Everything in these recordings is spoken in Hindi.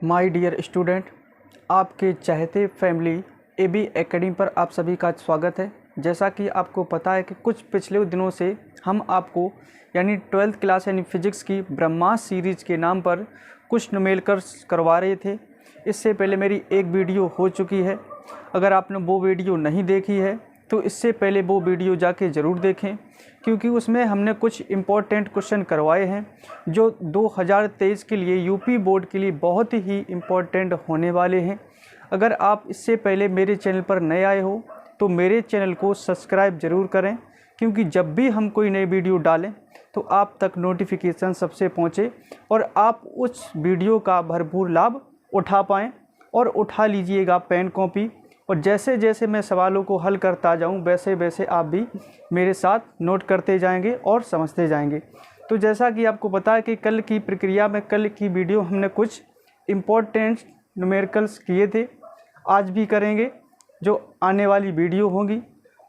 माय डियर स्टूडेंट, आपके चाहते फैमिली एबी एकेडमी पर आप सभी का स्वागत है। जैसा कि आपको पता है कि कुछ पिछले दिनों से हम आपको यानी 12th क्लास यानी फिजिक्स की ब्रह्मास्त्र सीरीज़ के नाम पर कुछ न्यूमेरिकल्स करवा रहे थे। इससे पहले मेरी एक वीडियो हो चुकी है। अगर आपने वो वीडियो नहीं देखी है तो इससे पहले वो वीडियो जाके ज़रूर देखें, क्योंकि उसमें हमने कुछ इम्पोर्टेंट क्वेश्चन करवाए हैं जो 2023 के लिए यूपी बोर्ड के लिए बहुत ही इम्पोर्टेंट होने वाले हैं। अगर आप इससे पहले मेरे चैनल पर नए आए हो तो मेरे चैनल को सब्सक्राइब ज़रूर करें, क्योंकि जब भी हम कोई नई वीडियो डालें तो आप तक नोटिफिकेशन सबसे पहुंचे और आप उस वीडियो का भरपूर लाभ उठा पाएँ। और उठा लीजिएगा पेन कॉपी, और जैसे जैसे मैं सवालों को हल करता जाऊं वैसे वैसे आप भी मेरे साथ नोट करते जाएंगे और समझते जाएंगे। तो जैसा कि आपको पता है कि कल की प्रक्रिया में कल की वीडियो हमने कुछ इम्पोर्टेंट न्यूमेरिकल्स किए थे, आज भी करेंगे। जो आने वाली वीडियो होगी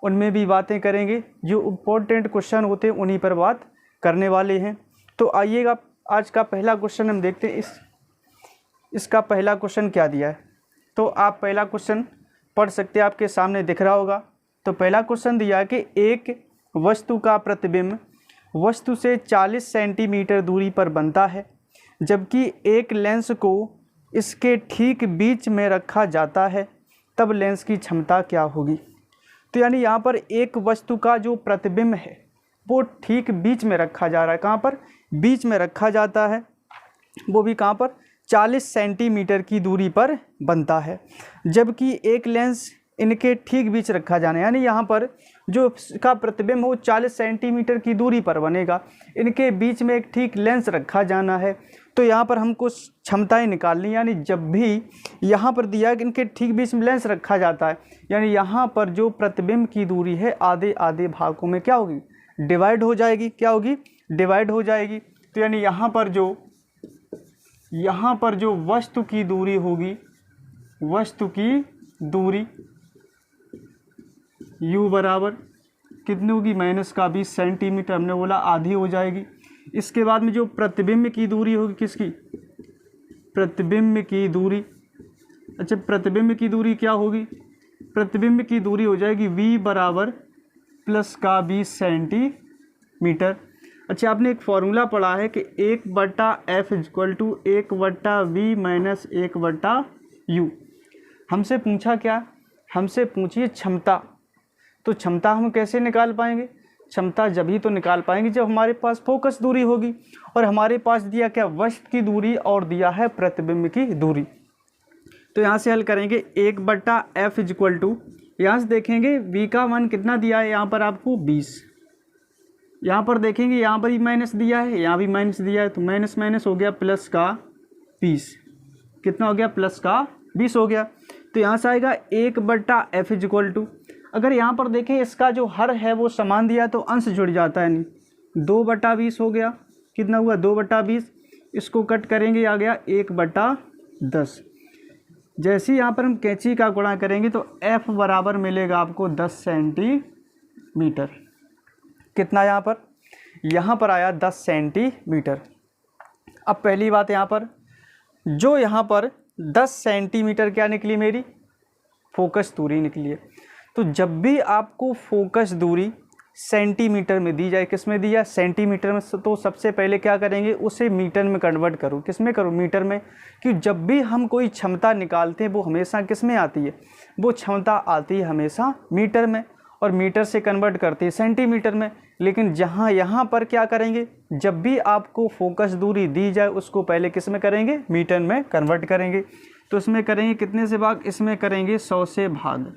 उनमें भी बातें करेंगे, जो इम्पोर्टेंट क्वेश्चन होते हैं उन्हीं पर बात करने वाले हैं। तो आइएगा, आज का पहला क्वेश्चन हम देखते हैं। इसका पहला क्वेश्चन क्या दिया है, तो आप पहला क्वेश्चन पढ़ सकते हैं, आपके सामने दिख रहा होगा। तो पहला क्वेश्चन दिया है कि एक वस्तु का प्रतिबिंब वस्तु से 40 सेंटीमीटर दूरी पर बनता है, जबकि एक लेंस को इसके ठीक बीच में रखा जाता है, तब लेंस की क्षमता क्या होगी। तो यानी यहाँ पर एक वस्तु का जो प्रतिबिंब है वो ठीक बीच में रखा जा रहा है। कहाँ पर? बीच में रखा जाता है, वो भी कहाँ पर? 40 सेंटीमीटर की दूरी पर बनता है, जबकि एक लेंस इनके ठीक बीच रखा जाना है। यानी यहाँ पर जो इसका प्रतिबिंब वो 40 सेंटीमीटर की दूरी पर बनेगा, इनके बीच में एक ठीक लेंस रखा जाना है। तो यहाँ पर हमको क्षमताएं निकालनी, यानी जब भी यहाँ पर दिया कि इनके ठीक बीच में लेंस रखा जाता है, यानी यहाँ पर जो प्रतिबिंब की दूरी है आधे आधे भागों में क्या होगी? डिवाइड हो जाएगी। क्या होगी? डिवाइड हो जाएगी। तो यानी यहाँ पर जो वस्तु की दूरी होगी, वस्तु की दूरी u बराबर कितनी होगी? -20 सेंटीमीटर। हमने बोला आधी हो जाएगी। इसके बाद में जो प्रतिबिंब की दूरी होगी, किसकी? प्रतिबिंब की दूरी। अच्छा, प्रतिबिंब की दूरी क्या होगी? प्रतिबिंब की दूरी हो जाएगी v बराबर +20 सेंटीमीटर। अच्छा, आपने एक फॉर्मूला पढ़ा है कि 1/f = 1/v - 1/u। हमसे पूछा क्या? हमसे पूछिए क्षमता। तो क्षमता हम कैसे निकाल पाएंगे? क्षमता जब ही तो निकाल पाएंगे जब हमारे पास फोकस दूरी होगी, और हमारे पास दिया क्या? वस्तु की दूरी और दिया है प्रतिबिंब की दूरी। तो यहाँ से हल करेंगे 1/f = यहाँ से देखेंगे v का मान कितना दिया है यहाँ पर आपको? 20। यहाँ पर देखेंगे यहाँ पर ही माइनस दिया है, यहाँ भी माइनस दिया है, तो माइनस माइनस हो गया प्लस का 20। कितना हो गया? प्लस का 20 हो गया। तो यहाँ से आएगा 1/f = अगर यहाँ पर देखें इसका जो हर है वो समान दिया तो अंश जुड़ जाता है, नहीं 2/20 हो गया। कितना हुआ? 2/20। इसको कट करेंगे, आ गया 1/10। जैसे ही यहाँ पर हम कैंची का गुणा करेंगे तो f बराबर मिलेगा आपको 10 सेंटीमीटर। कितना यहाँ पर आया? 10 सेंटीमीटर। अब पहली बात यहाँ पर 10 सेंटीमीटर क्या निकली? मेरी फोकस दूरी निकली है। तो जब भी आपको फोकस दूरी सेंटीमीटर में दी जाए, किस में दी जाए? सेंटीमीटर में, तो सबसे पहले क्या करेंगे? उसे मीटर में कन्वर्ट करो। किस में करो? मीटर में। कि जब भी हम कोई क्षमता निकालते हैं वो हमेशा किस में आती है? वो क्षमता आती है हमेशा मीटर में, और मीटर से कन्वर्ट करते हैं सेंटीमीटर में। लेकिन यहाँ पर क्या करेंगे? जब भी आपको फोकस दूरी दी जाए उसको पहले किस में करेंगे? मीटर में कन्वर्ट करेंगे। तो इसमें करेंगे कितने से भाग? इसमें करेंगे 100 से भाग।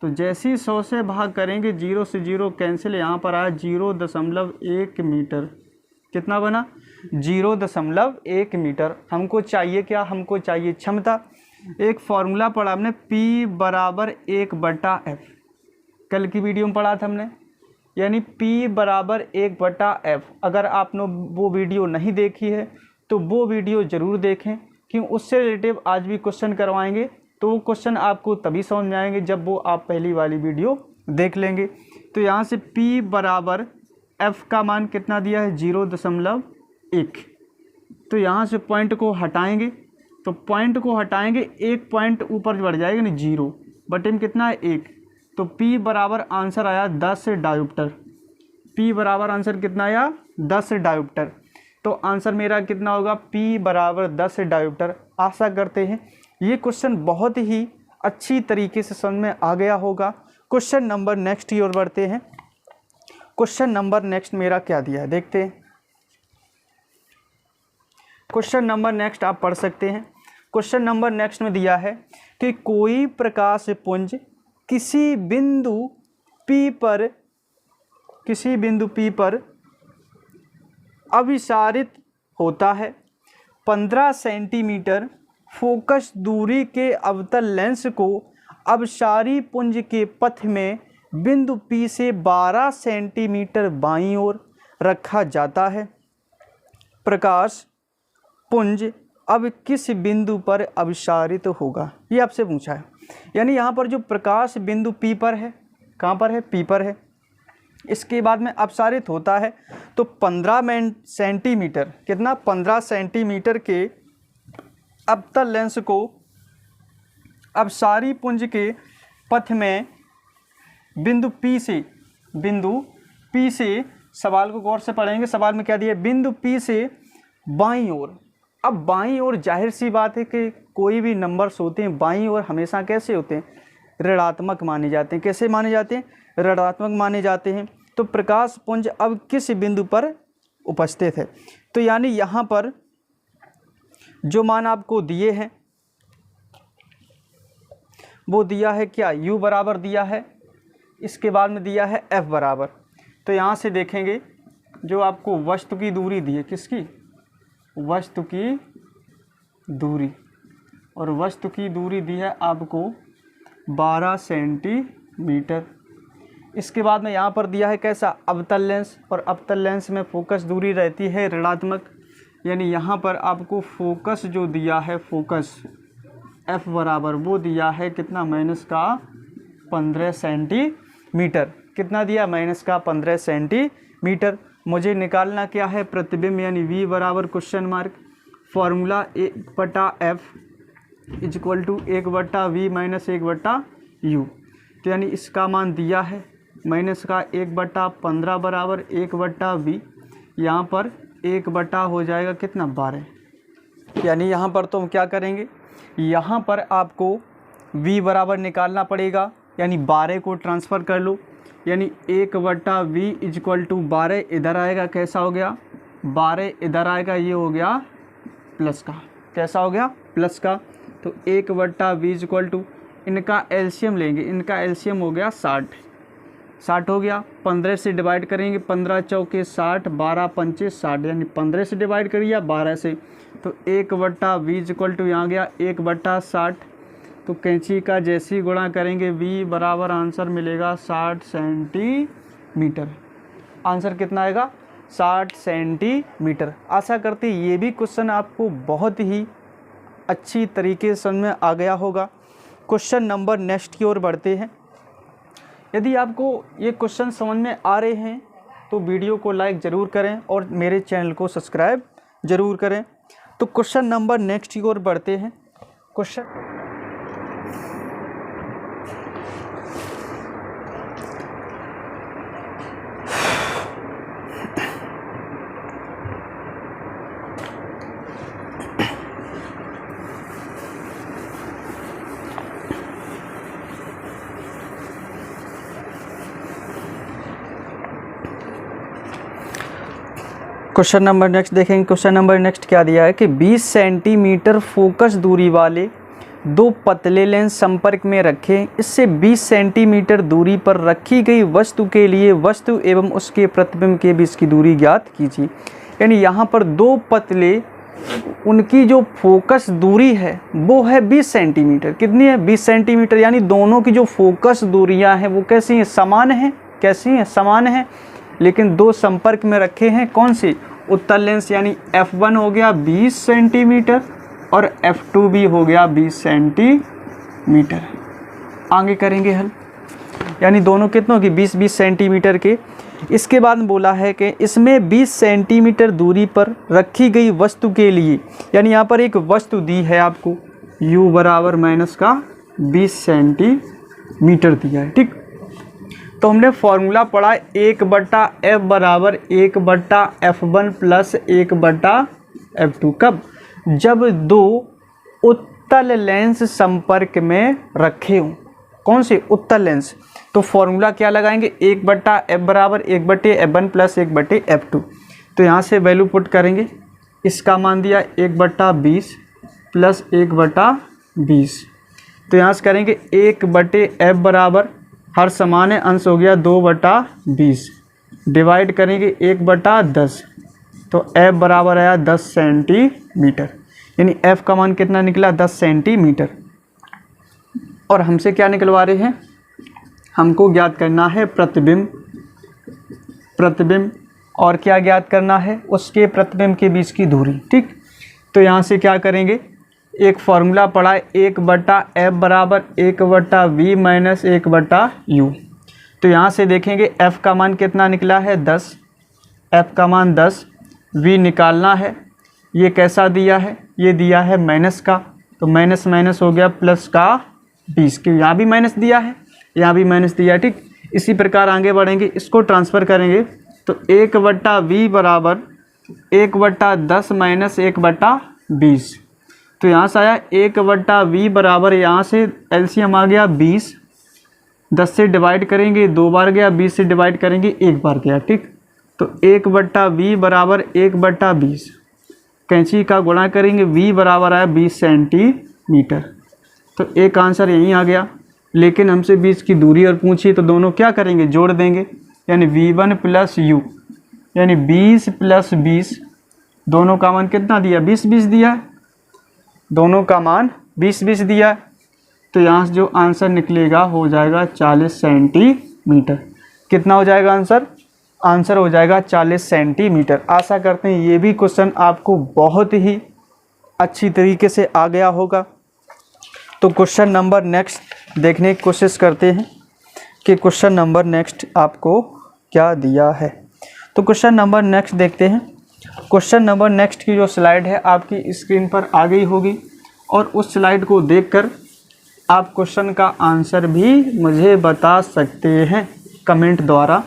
तो जैसे ही 100 से भाग करेंगे 0 से 0 कैंसिल, यहाँ पर आया 0.1 मीटर। कितना बना? 0.1 मीटर। हमको चाहिए क्या? हमको चाहिए क्षमता। एक फॉर्मूला पढ़ा हमने, P बराबर 1/f। कल की वीडियो में पढ़ा था हमने, यानी P बराबर 1/f। अगर आपने वो वीडियो नहीं देखी है तो वो वीडियो ज़रूर देखें, क्योंकि उससे रिलेटिव आज भी क्वेश्चन करवाएंगे। तो वो क्वेश्चन आपको तभी समझ में आएंगे जब वो आप पहली वाली वीडियो देख लेंगे। तो यहाँ से P बराबर f का मान कितना दिया है? 0.1। तो यहाँ से पॉइंट को हटाएंगे तो पॉइंट को हटाएंगे, एक पॉइंट ऊपर बढ़ जाएगा, नहीं 0 बटे में कितना है 1, तो P बराबर आंसर आया 10 डायोप्टर। P बराबर आंसर कितना आया 10 डायोप्टर। तो आंसर मेरा कितना होगा P बराबर 10 डायोप्टर। आशा करते हैं ये क्वेश्चन बहुत ही अच्छी तरीके से समझ में आ गया होगा। क्वेश्चन नंबर नेक्स्ट की ओर बढ़ते हैं। क्वेश्चन नंबर नेक्स्ट मेरा क्या दिया है देखते हैं। क्वेश्चन नंबर नेक्स्ट आप पढ़ सकते हैं। क्वेश्चन नंबर नेक्स्ट में दिया है कि कोई प्रकाश पुंज किसी बिंदु P पर अभिसारित होता है। 15 सेंटीमीटर फोकस दूरी के अवतल लेंस को अभिसारी पुंज के पथ में बिंदु P से 12 सेंटीमीटर बाईं ओर रखा जाता है। प्रकाश पुंज अब किस बिंदु पर अभिसारित होगा, ये आपसे पूछा है। यानी यहाँ पर जो प्रकाश बिंदु P पर है, कहाँ पर है P पर है, इसके बाद में अपसारित होता है तो 15 सेंटीमीटर, कितना 15 सेंटीमीटर के अवतल लेंस को अपसारी पुंज के पथ में बिंदु P से सवाल को गौर से पढ़ेंगे। सवाल में क्या दिया, बिंदु P से बाईं ओर। अब बाईं ओर जाहिर सी बात है कि कोई भी नंबर्स होते हैं बाईं ओर हमेशा कैसे होते हैं, ऋणात्मक माने जाते हैं। कैसे माने जाते हैं, ऋणात्मक माने जाते हैं। तो प्रकाश पुंज अब किस बिंदु पर उपस्थित है, तो यानी यहाँ पर जो मान आपको दिए हैं वो दिया है क्या, u बराबर दिया है, इसके बाद में दिया है f बराबर। तो यहाँ से देखेंगे जो आपको वस्तु की दूरी दी है, किसकी, वस्तु की दूरी, और वस्तु की दूरी दी है आपको 12 सेंटीमीटर। इसके बाद में यहाँ पर दिया है कैसा, अवतल लेंस, और अवतल लेंस में फोकस दूरी रहती है ऋणात्मक। यानी यहाँ पर आपको फोकस जो दिया है, फोकस f बराबर वो दिया है कितना, -15 सेंटीमीटर। कितना दिया, -15 सेंटीमीटर। मुझे निकालना क्या है, प्रतिबिंब, यानी v बराबर question mark, formula 1/f equal to 1/v minus 1/u। तो यानी इसका मान दिया है माइनस का 1/15 बराबर 1/v, यहाँ पर 1/ हो जाएगा कितना, 12। यानी यहाँ पर तो हम क्या करेंगे, यहाँ पर आपको v बराबर निकालना पड़ेगा, यानी 12 को ट्रांसफ़र कर लो, यानी 1/v इक्वल टू 12 इधर आएगा, कैसा हो गया 12 इधर आएगा, ये हो गया प्लस का, कैसा हो गया प्लस का। तो 1/v इक्वल टू, इनका एलसीएम लेंगे, इनका एलसीएम हो गया 60 हो गया। 15 से डिवाइड करेंगे, 15 चौके 60, 12 पंचे 60, यानी 15 से डिवाइड करिए 12 से, तो 1/v इक्वल टू यहाँ गया 1/60। तो कैंची का जैसे ही गुणा करेंगे v बराबर आंसर मिलेगा 60 सेंटीमीटर। आंसर कितना आएगा, 60 सेंटीमीटर। आशा करते ये भी क्वेश्चन आपको बहुत ही अच्छी तरीके से समझ में आ गया होगा। क्वेश्चन नंबर नेक्स्ट की ओर बढ़ते हैं। यदि आपको ये क्वेश्चन समझ में आ रहे हैं तो वीडियो को लाइक ज़रूर करें और मेरे चैनल को सब्सक्राइब ज़रूर करें। तो क्वेश्चन नंबर नेक्स्ट की ओर बढ़ते हैं। क्वेश्चन नंबर नेक्स्ट देखेंगे। क्वेश्चन नंबर नेक्स्ट क्या दिया है कि 20 सेंटीमीटर फोकस दूरी वाले दो पतले लेंस संपर्क में रखें। इससे 20 सेंटीमीटर दूरी पर रखी गई वस्तु के लिए वस्तु एवं उसके प्रतिबिंब के बीच की दूरी ज्ञात कीजिए। यानी यहाँ पर दो पतले, उनकी जो फोकस दूरी है वो है 20 सेंटीमीटर। कितनी है, 20 सेंटीमीटर। यानी दोनों की जो फोकस दूरियाँ हैं वो कैसी हैं, समान हैं। कैसी हैं, समान हैं। लेकिन दो संपर्क में रखे हैं, कौन से, उत्तल लेंस। यानी f1 हो गया 20 सेंटीमीटर और f2 भी हो गया 20 सेंटीमीटर। आगे करेंगे हल। यानी दोनों कितनों की, 20-20 सेंटीमीटर के। इसके बाद बोला है कि इसमें 20 सेंटीमीटर दूरी पर रखी गई वस्तु के लिए, यानी यहाँ पर एक वस्तु दी है आपको u बराबर माइनस का 20 सेंटीमीटर दिया है, ठीक। तो हमने फॉर्मूला पढ़ा 1/f बराबर 1/f1 प्लस 1/f2। कब? जब दो उत्तल लेंस संपर्क में रखे हों। कौन से? उत्तल लेंस। तो फॉर्मूला क्या लगाएंगे? 1/f बराबर 1/f1 प्लस 1/f2। तो यहाँ से वैल्यू पुट करेंगे, इसका मान दिया 1/20 प्लस 1/20। तो यहाँ से करेंगे 1/f बराबर, हर समान है, अंश हो गया 2/20, डिवाइड करेंगे 1/10। तो f बराबर आया 10 सेंटीमीटर, यानी f का मान कितना निकला? 10 सेंटीमीटर। और हमसे क्या निकलवा रहे हैं? हमको ज्ञात करना है प्रतिबिंब, और क्या ज्ञात करना है? उसके प्रतिबिंब के बीच की दूरी, ठीक। तो यहाँ से क्या करेंगे? एक फार्मूला पढ़ा है 1/f बराबर 1/v माइनस 1/u। तो यहाँ से देखेंगे f का मान कितना निकला है? 10, f का मान 10, v निकालना है। ये कैसा दिया है? ये दिया है माइनस का, तो माइनस माइनस हो गया प्लस का 20, क्यों? यहाँ भी माइनस दिया है, यहाँ भी माइनस दिया है, ठीक। इसी प्रकार आगे बढ़ेंगे, इसको ट्रांसफ़र करेंगे तो 1/v बराबर 1/10 माइनस 1/20। तो यहाँ से आया 1/v बराबर, यहाँ से एलसीएम आ गया 20, 10 से डिवाइड करेंगे 2 बार गया, 20 से डिवाइड करेंगे 1 बार गया, ठीक। तो 1/v बराबर 1/20, कैंची का गुणा करेंगे, v बराबर आया 20 सेंटीमीटर। तो एक आंसर यहीं आ गया, लेकिन हमसे बीच की दूरी और पूछी, तो दोनों क्या करेंगे? जोड़ देंगे, यानी v1 प्लस u, यानी 20 प्लस 20, दोनों का मान कितना दिया? 20-20 दिया है, दोनों का मान 20-20 दिया है। तो यहाँ से जो आंसर निकलेगा हो जाएगा 40 सेंटीमीटर। कितना हो जाएगा आंसर? आंसर हो जाएगा 40 सेंटीमीटर। आशा करते हैं ये भी क्वेश्चन आपको बहुत ही अच्छी तरीके से आ गया होगा। तो क्वेश्चन नंबर नेक्स्ट देखने की कोशिश करते हैं कि क्वेश्चन नंबर नेक्स्ट आपको क्या दिया है। तो क्वेश्चन नंबर नेक्स्ट देखते हैं। क्वेश्चन नंबर नेक्स्ट की जो स्लाइड है आपकी स्क्रीन पर आ गई होगी, और उस स्लाइड को देखकर आप क्वेश्चन का आंसर भी मुझे बता सकते हैं कमेंट द्वारा।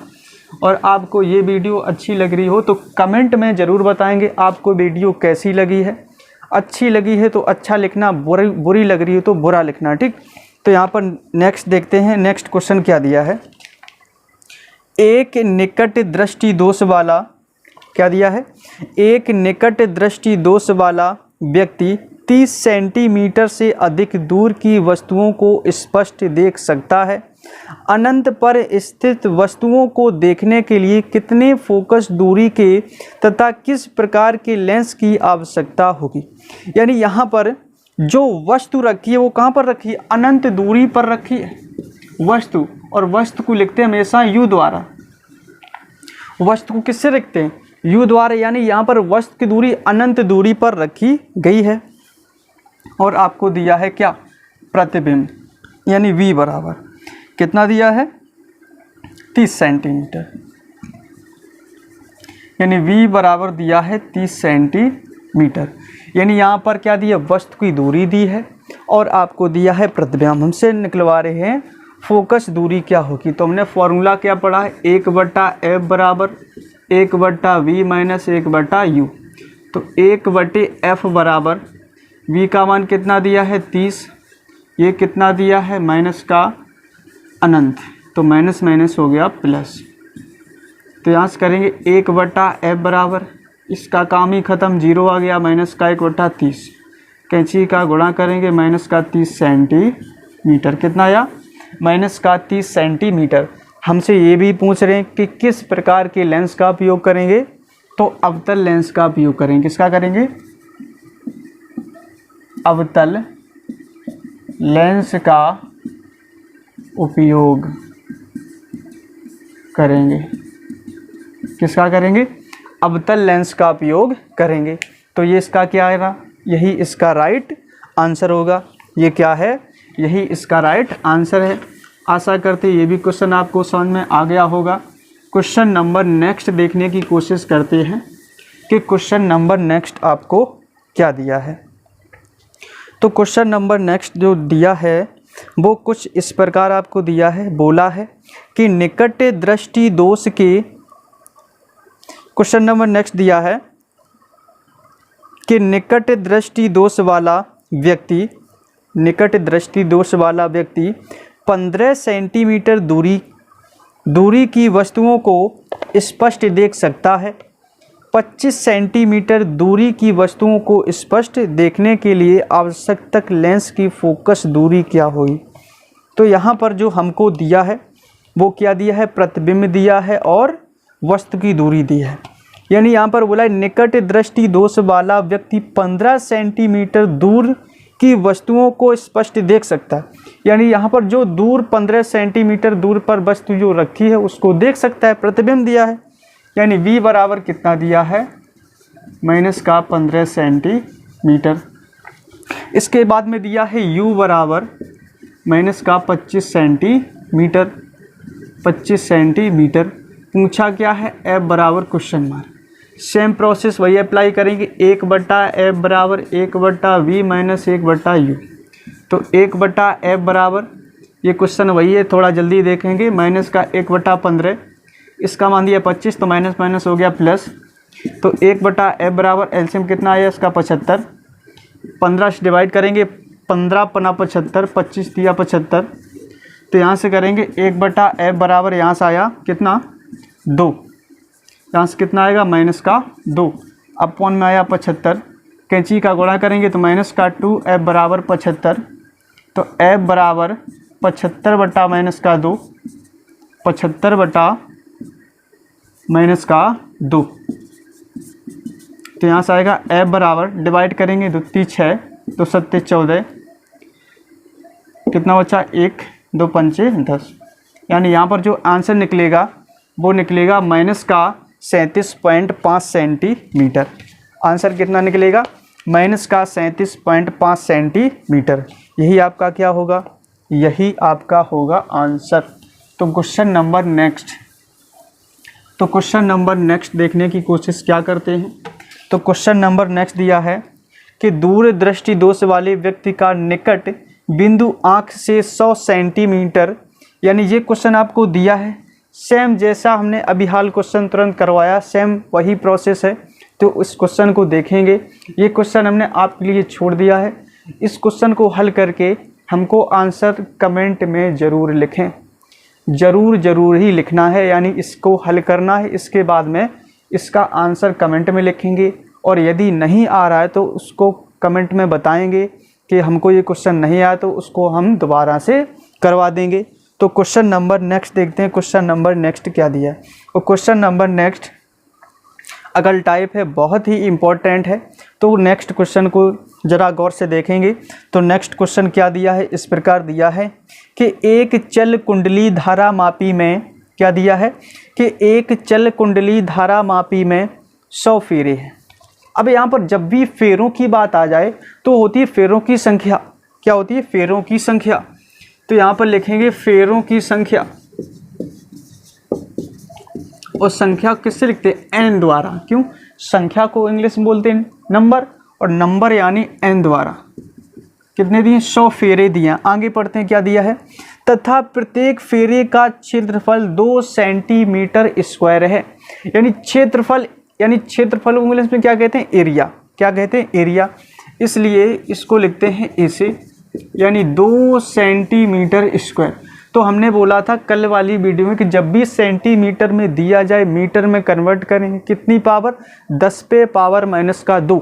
और आपको ये वीडियो अच्छी लग रही हो तो कमेंट में ज़रूर बताएंगे आपको वीडियो कैसी लगी है। अच्छी लगी है तो अच्छा लिखना, बुरी लग रही है तो बुरा लिखना, ठीक। तो यहाँ पर नेक्स्ट देखते हैं। नेक्स्ट क्वेश्चन क्या दिया है? एक निकट दृष्टि दोष वाला, क्या दिया है? एक निकट दृष्टि दोष वाला व्यक्ति 30 सेंटीमीटर से अधिक दूर की वस्तुओं को स्पष्ट देख सकता है। अनंत पर स्थित वस्तुओं को देखने के लिए कितने फोकस दूरी के तथा किस प्रकार के लेंस की आवश्यकता होगी? यानी यहाँ पर जो वस्तु रखी है वो कहाँ पर रखी है? अनंत दूरी पर रखी है वस्तु, और वस्तु को लिखते हैं हमेशा u द्वारा। वस्तु को किससे लिखते हैं? u द्वारा, यानी यहाँ पर वस्तु की दूरी अनंत दूरी पर रखी गई है। और आपको दिया है क्या? प्रतिबिंब, यानी v बराबर कितना दिया है? 30 सेंटीमीटर, यानी v बराबर दिया है 30 सेंटीमीटर। यानी यहाँ पर क्या दिया? वस्तु की दूरी दी है और आपको दिया है प्रतिबिंब। हमसे निकलवा रहे हैं फोकस दूरी क्या होगी। तो हमने फॉर्मूला क्या पढ़ा है? 1/f बराबर 1/v माइनस 1/u। तो 1/f बराबर v का मान कितना दिया है? 30, ये कितना दिया है? माइनस का अनंत, तो माइनस माइनस हो गया प्लस। तो यहाँ से करेंगे 1/f बराबर, इसका काम ही ख़त्म, 0 आ गया, माइनस का 1/30, कैंची का गुणा करेंगे माइनस का 30 सेंटीमीटर। कितना आया? माइनस का 30 सेंटीमीटर। हमसे ये भी पूछ रहे हैं कि किस प्रकार के लेंस का उपयोग करेंगे? तो अवतल लेंस का उपयोग करेंगे। किसका करेंगे? अवतल लेंस का उपयोग करेंगे। किसका करेंगे? अवतल लेंस का उपयोग करेंगे। तो ये इसका क्या आएगा? यही इसका राइट आंसर होगा। ये क्या है? यही इसका राइट आंसर है। आशा करते ये भी क्वेश्चन आपको समझ में आ गया होगा। क्वेश्चन नंबर नेक्स्ट देखने की कोशिश करते हैं कि क्वेश्चन नंबर नेक्स्ट आपको क्या दिया है। तो क्वेश्चन नंबर नेक्स्ट जो दिया है वो कुछ इस प्रकार आपको दिया है, बोला है कि निकट दृष्टि दोष के, क्वेश्चन नंबर नेक्स्ट दिया है कि निकट दृष्टि दोष वाला व्यक्ति 15 सेंटीमीटर दूरी की वस्तुओं को स्पष्ट देख सकता है। 25 सेंटीमीटर दूरी की वस्तुओं को स्पष्ट देखने के लिए आवश्यक लेंस की फोकस दूरी क्या होगी। तो यहाँ पर जो हमको दिया है वो क्या दिया है, प्रतिबिंब दिया है और वस्तु की दूरी दी है। यानी यहाँ पर बोला है निकट दृष्टि दोष वाला व्यक्ति 15 सेंटीमीटर दूर की वस्तुओं को स्पष्ट देख सकता है। यानी यहाँ पर जो दूर 15 सेंटीमीटर दूर पर वस्तु जो रखी है उसको देख सकता है, प्रतिबिंब दिया है। यानी v बराबर कितना दिया है, -15 सेंटीमीटर। इसके बाद में दिया है u बराबर -25 सेंटीमीटर, 25 सेंटीमीटर। पूछा क्या है, f बराबर क्वेश्चन मार्क। सेम प्रोसेस वही अप्लाई करेंगे, 1/f बराबर 1/v माइनस 1/u। तो 1/f बराबर, ये क्वेश्चन वही है, थोड़ा जल्दी देखेंगे, माइनस का 1/15, इसका मान दिया 25 तो माइनस माइनस हो गया प्लस। तो 1/f बराबर एलसीएम कितना आया इसका 75, 15 से डिवाइड करेंगे, 15 पना 75, 25 दिया 75। तो यहाँ से करेंगे 1/f बराबर, यहाँ से आया कितना 2, यहाँ से कितना आएगा -2, अपॉन में आया 75। कैंची का गुणा करेंगे तो -2 f बराबर 75। तो f बराबर 75 बटा -2, 75 बटा -2। तो यहाँ से आएगा f बराबर, डिवाइड करेंगे 2 3 6, 2 7 14, कितना बचा 1 2 5 10। यानी यहाँ पर जो आंसर निकलेगा वो निकलेगा -37.5 सेंटीमीटर। आंसर कितना निकलेगा, -37.5 सेंटीमीटर। यही आपका क्या होगा, यही आपका होगा आंसर। तो क्वेश्चन नंबर नेक्स्ट देखने की कोशिश क्या करते हैं। तो क्वेश्चन नंबर नेक्स्ट दिया है कि दूर दृष्टि दोष वाले व्यक्ति का निकट बिंदु आँख से 100 सेंटीमीटर। यानी ये क्वेश्चन आपको दिया है, सेम जैसा हमने अभी हाल क्वेश्चन तुरंत करवाया, सेम वही प्रोसेस है। तो इस क्वेश्चन को देखेंगे, ये क्वेश्चन हमने आपके लिए छोड़ दिया है। इस क्वेश्चन को हल करके हमको आंसर कमेंट में ज़रूर लिखें, ज़रूर ही लिखना है, यानी इसको हल करना है। इसके बाद में इसका आंसर कमेंट में लिखेंगे, और यदि नहीं आ रहा है तो उसको कमेंट में बताएंगे कि हमको ये क्वेश्चन नहीं आया, तो उसको हम दोबारा से करवा देंगे। तो क्वेश्चन नंबर नेक्स्ट देखते हैं, क्वेश्चन नंबर नेक्स्ट क्या दिया है। और क्वेश्चन नंबर नेक्स्ट अगल टाइप है, बहुत ही इम्पोर्टेंट है। तो नेक्स्ट क्वेश्चन को ज़रा गौर से देखेंगे। तो नेक्स्ट क्वेश्चन क्या दिया है, इस प्रकार दिया है कि एक चल कुंडली धारा मापी में, क्या दिया है कि एक चल कुंडली धारा मापी में 100 फेरे हैं। अब यहाँ पर जब भी फेरों की बात आ जाए तो होती है फेरों की संख्या। क्या होती है, फेरों की संख्या। तो यहाँ पर लिखेंगे फेरों की संख्या, और संख्या किससे लिखते हैं, n द्वारा। क्यों, संख्या को इंग्लिश में बोलते हैं नंबर, और नंबर यानी n द्वारा। कितने दिए, 100 फेरे दिए। आगे पढ़ते हैं क्या दिया है, तथा प्रत्येक फेरे का क्षेत्रफल 2 सेंटीमीटर स्क्वायर है। यानी क्षेत्रफल को इंग्लिश में क्या कहते हैं, एरिया। क्या कहते हैं, एरिया। इसलिए इसको लिखते हैं ऐसे, यानी 2 सेंटीमीटर स्क्वायर। तो हमने बोला था कल वाली वीडियो में कि जब भी सेंटीमीटर में दिया जाए मीटर में कन्वर्ट करें, कितनी पावर, 10 पे पावर -2।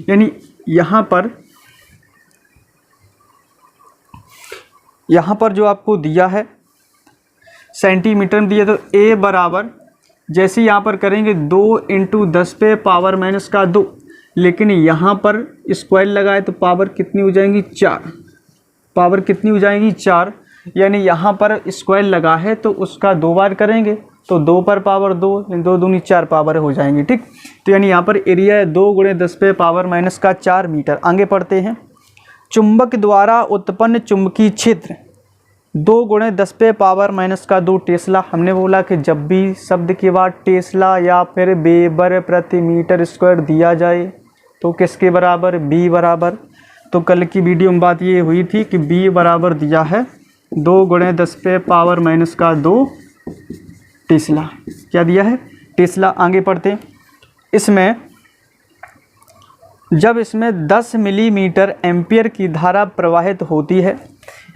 यानी यहाँ पर जो आपको दिया है सेंटीमीटर में दिया, तो a बराबर जैसे यहाँ पर करेंगे 2 × 10 पे पावर -2, लेकिन यहाँ पर स्क्वायर लगाए तो पावर कितनी हो जाएंगी, 4। पावर कितनी हो जाएंगी, 4। यानी यहाँ पर स्क्वायर लगा है तो उसका 2 बार करेंगे तो 2 पर पावर 2, 2 दूनी 4 पावर हो जाएंगी। ठीक, तो यानी यहाँ पर एरिया है 2 × 10 पे पावर -4 मीटर। आगे पढ़ते हैं, चुंबक द्वारा उत्पन्न चुंबकीय क्षेत्र, 2 गुणे 10 पे पावर माइनस का 2 टेस्ला। हमने बोला कि जब भी शब्द के बाद टेस्ला या फिर वेबर प्रति मीटर स्क्वायर दिया जाए तो किसके बराबर, बी बराबर। तो कल की वीडियो में बात ये हुई थी कि बी बराबर दिया है 2 गुणे 10 पे पावर माइनस का 2 टेस्ला। क्या दिया है, टेस्ला। आगे पढ़ते हैं। इसमें जब इसमें 10 मिलीमीटर एम्पियर की धारा प्रवाहित होती है,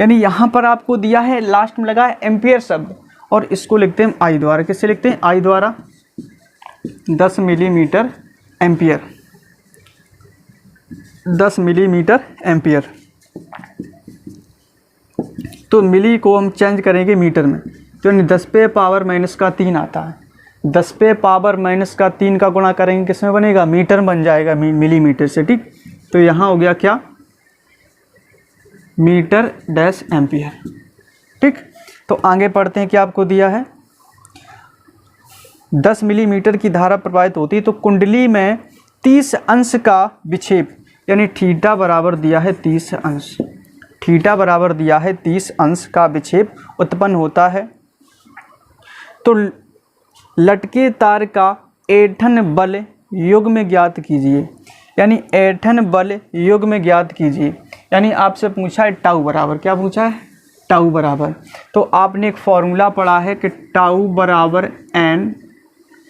यानी यहाँ पर आपको दिया है, लास्ट में लगा है एम्पियर शब्द, और इसको लिखते हैं आई द्वारा। किससे लिखते हैं, आई द्वारा। 10 मिलीमीटर एम्पियर, 10 मिलीमीटर एम्पियर। तो मिली को हम चेंज करेंगे मीटर में, तो यानी 10 पे पावर माइनस का 3 आता है। 10 पे पावर माइनस का 3 का गुणा करेंगे, किस में बनेगा, मीटर बन जाएगा, मिलीमीटर से। ठीक, तो यहाँ हो गया क्या, मीटर डैश एम्पियर। ठीक, तो आगे पढ़ते हैं। क्या आपको दिया है, 10 मिलीमीटर की धारा प्रवाहित होती है तो कुंडली में 30 अंश का विक्षेप, यानी थीटा बराबर दिया है 30 अंश, थीटा बराबर दिया है 30 अंश का विक्षेप उत्पन्न होता है। तो लटके तार का ऐंठन बल युग्म ज्ञात कीजिए, यानी ऐंठन बल युग्म ज्ञात कीजिए। यानी आपसे पूछा है टाउ बराबर, क्या पूछा है, टाउ बराबर। तो आपने एक फॉर्मूला पढ़ा है कि टाउ बराबर एन,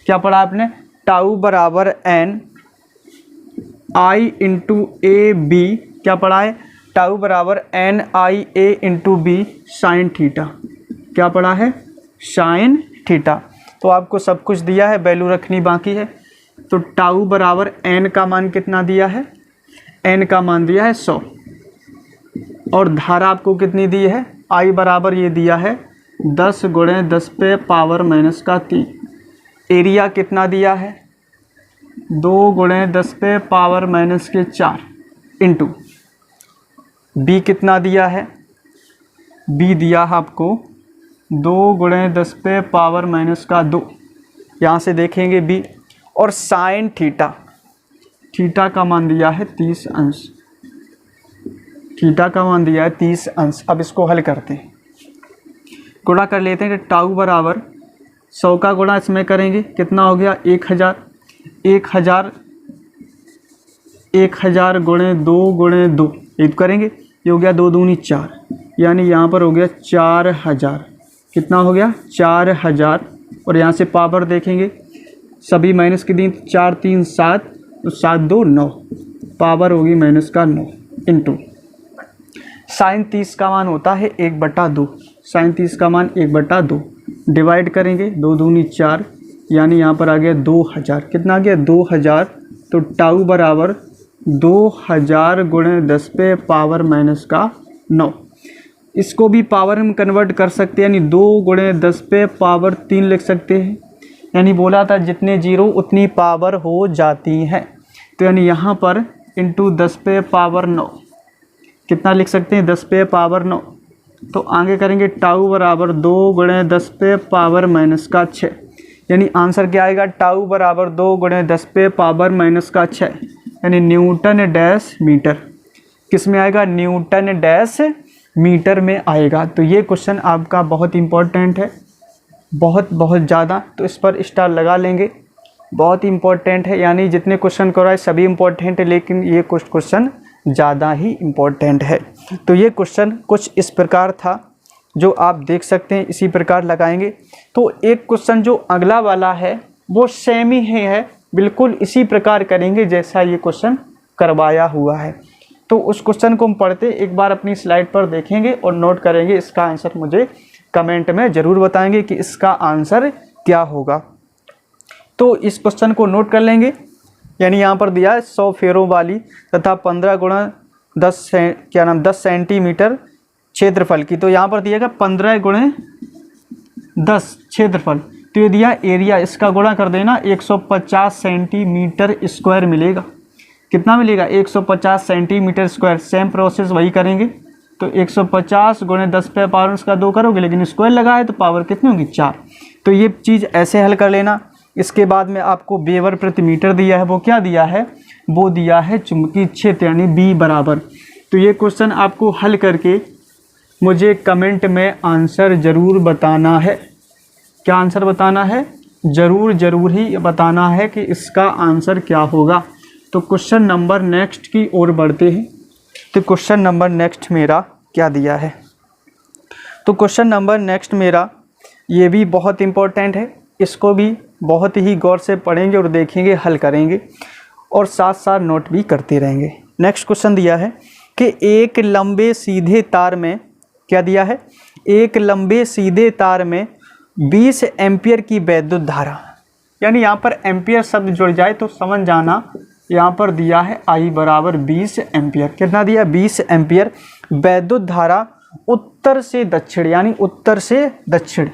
क्या पढ़ा आपने, टाउ बराबर N I into A B. क्या पढ़ा है, टाउ बराबर N I A into B sine theta. क्या पढ़ा है, साइन थीटा। तो आपको सब कुछ दिया है, वैल्यू रखनी बाकी है। तो टाउ बराबर एन का मान कितना दिया है, एन का मान दिया है 100, और धारा आपको कितनी दी है, आई बराबर ये दिया है 10 गुणे 10 पे पावर माइनस का 3। एरिया कितना दिया है, 2 गुणे 10 पे पावर माइनस के 4 इंटू बी कितना दिया है, बी दिया है आपको 2 गुणे 10 पे पावर माइनस का 2, यहाँ से देखेंगे बी। और साइन थीटा, थीटा का मान दिया है 30 अंश, थीटा का मान दिया है 30 अंश। अब इसको हल करते हैं, गुणा कर लेते हैं। कि टाउ बराबर 100 का गुणा इसमें करेंगे, कितना हो गया 1000, 1000 गुणे 2 गुणे 2 ये करेंगे, ये हो गया 2 दूनी 4, यानी यहाँ पर हो गया 4000। कितना हो गया 4000, और यहाँ से पावर देखेंगे, सभी माइनस की दी, 4 3 7, तो 7 2 9, पावर होगी माइनस का 9 इंटू साइन 30 का मान होता है 1/2, साइन 30 का मान 1/2 डिवाइड करेंगे, 2 दूनी 4, यानी यहाँ पर आ गया 2000। कितना आ गया 2000। तो टाउ बराबर 2000 गुणे 10 पे पावर माइनस का 9। इसको भी पावर में कन्वर्ट कर सकते हैं, यानी 2 गुणे 10 पे पावर 3 लिख सकते हैं। यानी बोला था जितने जीरो उतनी पावर हो जाती हैं, तो यानी यहाँ पर इंटू 10 पे पावर 9 कितना लिख सकते हैं, 10 पे पावर 9। तो आगे करेंगे टाउ बराबर 2 गुणे 10 पे पावर माइनस का 6, यानी आंसर क्या आएगा, टाउ बराबर 2 गुणे 10 पे पावर माइनस का 6, यानी न्यूटन डैश मीटर। किस में आएगा, न्यूटन डैश मीटर में आएगा। तो ये क्वेश्चन आपका बहुत इम्पोर्टेंट है, बहुत ज़्यादा, तो इस पर स्टार लगा लेंगे, बहुत इम्पोर्टेंट है। यानी जितने क्वेश्चन कराए सभी इम्पोर्टेंट है, लेकिन ये कुछ क्वेश्चन ज़्यादा ही इम्पोर्टेंट है। तो ये क्वेश्चन कुछ इस प्रकार था, जो आप देख सकते हैं, इसी प्रकार लगाएंगे। तो एक क्वेश्चन जो अगला वाला है वो सेम ही है, बिल्कुल इसी प्रकार करेंगे जैसा ये क्वेश्चन करवाया हुआ है। तो उस क्वेश्चन को हम पढ़ते एक बार अपनी स्लाइड पर देखेंगे और नोट करेंगे। इसका आंसर मुझे कमेंट में ज़रूर बताएंगे कि इसका आंसर क्या होगा। तो इस क्वेश्चन को नोट कर लेंगे। यानी यहाँ पर दिया है 100 फेरों वाली तथा 15 गुणा 10 सेंटीमीटर क्षेत्रफल की। तो यहाँ पर दिएगा 15 गुणे 10 क्षेत्रफल, तो ये दिया एरिया, इसका गुणा कर देना 150 सेंटीमीटर स्क्वायर मिलेगा। कितना मिलेगा, 150 सेंटीमीटर स्क्वायर। सेम प्रोसेस वही करेंगे। तो 150 गुणे 10 पे पावर उसका 2 करोगे, लेकिन स्क्वायर लगा है तो पावर कितनी होगी 4। तो ये चीज़ ऐसे हल कर लेना। इसके बाद में आपको वेबर प्रति मीटर दिया है, वो क्या दिया है, वो दिया है चुंबकीय क्षेत्र यानी बी बराबर। तो ये क्वेश्चन आपको हल करके मुझे कमेंट में आंसर ज़रूर बताना है। क्या आंसर बताना है? ज़रूर ही बताना है कि इसका आंसर क्या होगा। तो क्वेश्चन नंबर नेक्स्ट की ओर बढ़ते हैं। तो क्वेश्चन नंबर नेक्स्ट मेरा क्या दिया है? तो क्वेश्चन नंबर नेक्स्ट मेरा ये भी बहुत इम्पोर्टेंट है, इसको भी बहुत ही गौर से पढ़ेंगे और देखेंगे, हल करेंगे और साथ साथ नोट भी करते रहेंगे। नेक्स्ट क्वेश्चन दिया है कि एक लंबे सीधे तार में, क्या दिया है? एक लंबे सीधे तार में 20 एम्पियर की वैद्युत धारा, यानी यहाँ पर एम्पियर शब्द जुड़ जाए तो समझ जाना, यहाँ पर दिया है I बराबर 20 एम्पियर। कितना दिया? 20 एम्पियर वैद्युत धारा उत्तर से दक्षिण, यानी उत्तर से दक्षिण,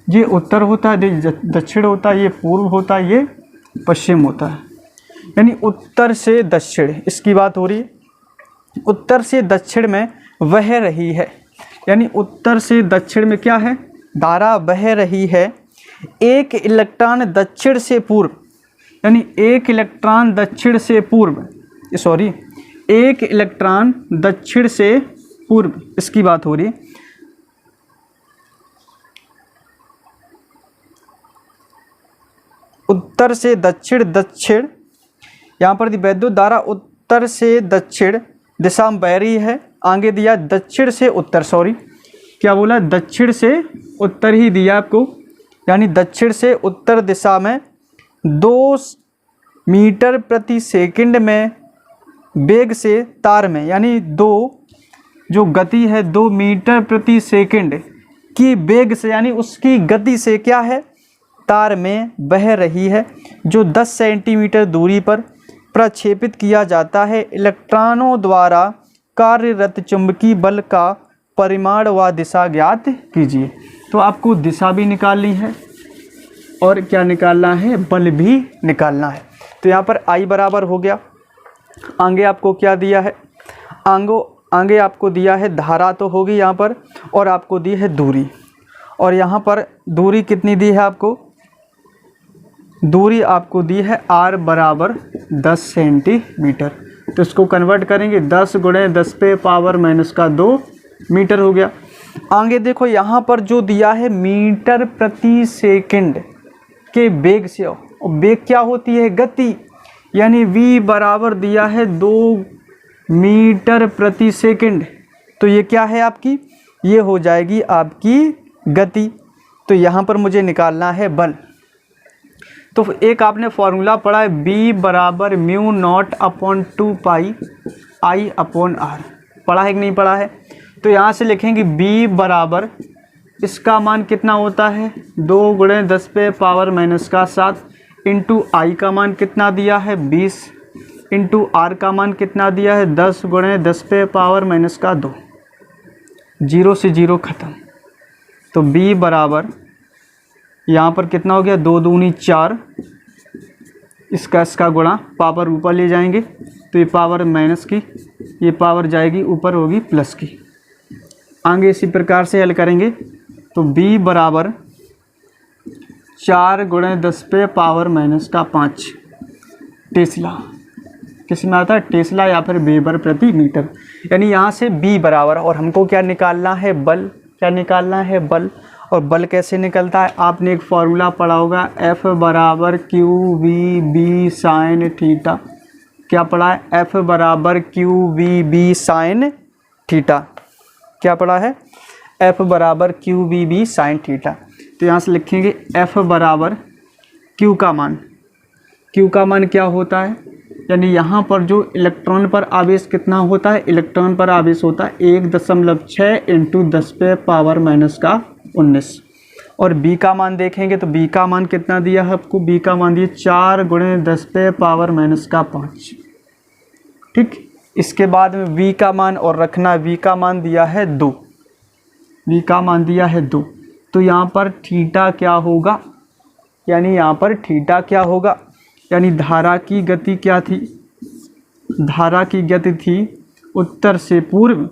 ये उत्तर होता है, दक्षिण होता है, ये पूर्व होता है, ये पश्चिम होता है, यानी उत्तर से दक्षिण इसकी बात हो रही है। उत्तर से दक्षिण में बह रही है, यानी उत्तर से दक्षिण में क्या है? धारा बह रही है। एक इलेक्ट्रॉन दक्षिण से पूर्व, यानी एक इलेक्ट्रॉन दक्षिण से पूर्व, सॉरी, एक इलेक्ट्रॉन दक्षिण से पूर्व, इसकी बात हो रही है। उत्तर से दक्षिण, दक्षिण यहाँ पर वैद्युत धारा उत्तर से दक्षिण दिशा में बह रही है। आगे दिया दक्षिण से उत्तर, सॉरी क्या बोला? दक्षिण से उत्तर ही दिया आपको, यानी दक्षिण से उत्तर दिशा में 2 मीटर प्रति सेकंड में वेग से तार में, यानी 2 जो गति है 2 मीटर प्रति सेकंड की वेग से, यानी उसकी गति से क्या है? तार में बह रही है, जो 10 सेंटीमीटर दूरी पर प्रक्षेपित किया जाता है। इलेक्ट्रॉनों द्वारा कार्यरत चुंबकीय बल का परिमाण व दिशा ज्ञात कीजिए। तो आपको दिशा भी निकालनी है और क्या निकालना है? बल भी निकालना है। तो यहाँ पर I बराबर हो गया। आगे आपको क्या दिया है? आगे आपको दिया है धारा तो होगी यहाँ पर, और आपको दी है दूरी, और यहाँ पर दूरी कितनी दी है आपको? दूरी आपको दी है R बराबर 10 सेंटीमीटर। तो इसको कन्वर्ट करेंगे, 10 × 10⁻² मीटर हो गया। आगे देखो यहाँ पर जो दिया है मीटर प्रति सेकंड के वेग से, और वेग क्या होती है? गति, यानी v बराबर दिया है 2 मीटर प्रति सेकंड। तो ये क्या है आपकी? ये हो जाएगी आपकी गति। तो यहाँ पर मुझे निकालना है बल। तो एक आपने फॉर्मूला पढ़ा है, b बराबर μ0/2π I/r, पढ़ा है कि नहीं पढ़ा है? तो यहाँ से लिखेंगे b बराबर, इसका मान कितना होता है? 2 × 10⁻⁻7 इंटू I का मान कितना दिया है? 20 इंटू R का मान कितना दिया है? 10 × 10⁻⁻2। 0 से 0 खत्म। तो b बराबर यहाँ पर कितना हो गया? 2 दूनी 4, इसका गुणा, पावर ऊपर ले जाएंगे तो ये पावर माइनस की, ये पावर जाएगी ऊपर, होगी प्लस की। आगे इसी प्रकार से हल करेंगे। तो b बराबर 4 × 10⁻⁻5 टेस्ला, किस में आता है? टेस्ला या फिर वेबर प्रति मीटर। यानी यहाँ से b बराबर, और हमको क्या निकालना है? बल। क्या निकालना है? बल। और बल कैसे निकलता है? आपने एक फॉर्मूला पढ़ा होगा, F बराबर QVB साइन थीटा। क्या पढ़ा है? F बराबर QVB साइन थीटा। क्या पढ़ा है? F बराबर QVB साइन थीटा। तो यहाँ से लिखेंगे F बराबर Q का मान, Q का मान क्या होता है? यानी यहाँ पर जो इलेक्ट्रॉन पर आवेश कितना होता है? इलेक्ट्रॉन पर आवेश होता है 1.6 × 10⁻⁻19। और b का मान देखेंगे तो b का मान कितना दिया है आपको? b का मान दिया 4 × 10⁻⁻5। ठीक, इसके बाद में v का मान और रखना, v का मान दिया है 2, v का मान दिया है 2। तो यहाँ पर थीटा क्या होगा? यानी यहाँ पर थीटा क्या होगा? यानी धारा की गति क्या थी? धारा की गति थी उत्तर से पूर्व,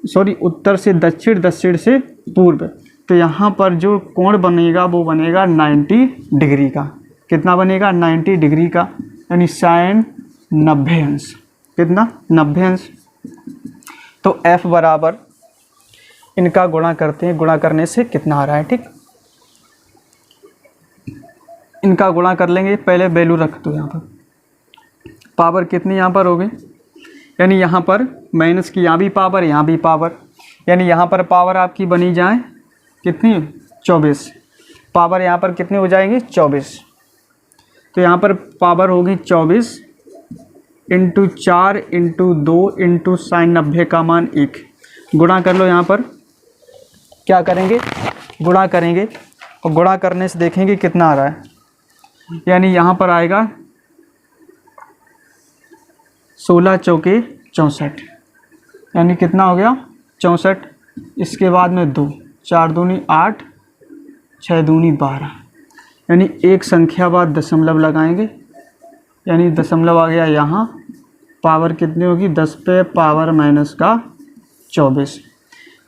सॉरी उत्तर से दक्षिण, दक्षिण से पूर्व। तो यहाँ पर जो कोण बनेगा वो बनेगा 90 डिग्री का। कितना बनेगा? 90 डिग्री का, यानी साइन 90 अंश। कितना 90 अंश। तो F बराबर इनका गुणा करते हैं, गुणा करने से कितना आ रहा है, ठीक, इनका गुणा कर लेंगे, पहले वैल्यू रख दो यहाँ पर, पावर कितनी यहाँ पर होगी, यानी यहाँ पर माइनस की यहाँ भी पावर, यहाँ भी पावर, यानी यहाँ पर पावर आपकी बनी जाए कितनी 24, पावर यहाँ पर कितनी हो जाएगी 24। तो यहाँ पर पावर होगी 24 इंटू 4 इंटू 2 इंटू साइन 90 का मान 1, गुणा कर लो। यहाँ पर क्या करेंगे, गुणा करेंगे और गुणा करने से देखेंगे कितना आ रहा है, यानी यहाँ पर आएगा 16 चौके 64, यानी कितना हो गया 64। इसके बाद में 2, 4 दूनी 8, 6 दूनी 12, यानी एक संख्या बाद दशमलव लगाएंगे, यानी दशमलव आ गया यहाँ, पावर कितनी होगी 10 पे पावर माइनस का 24,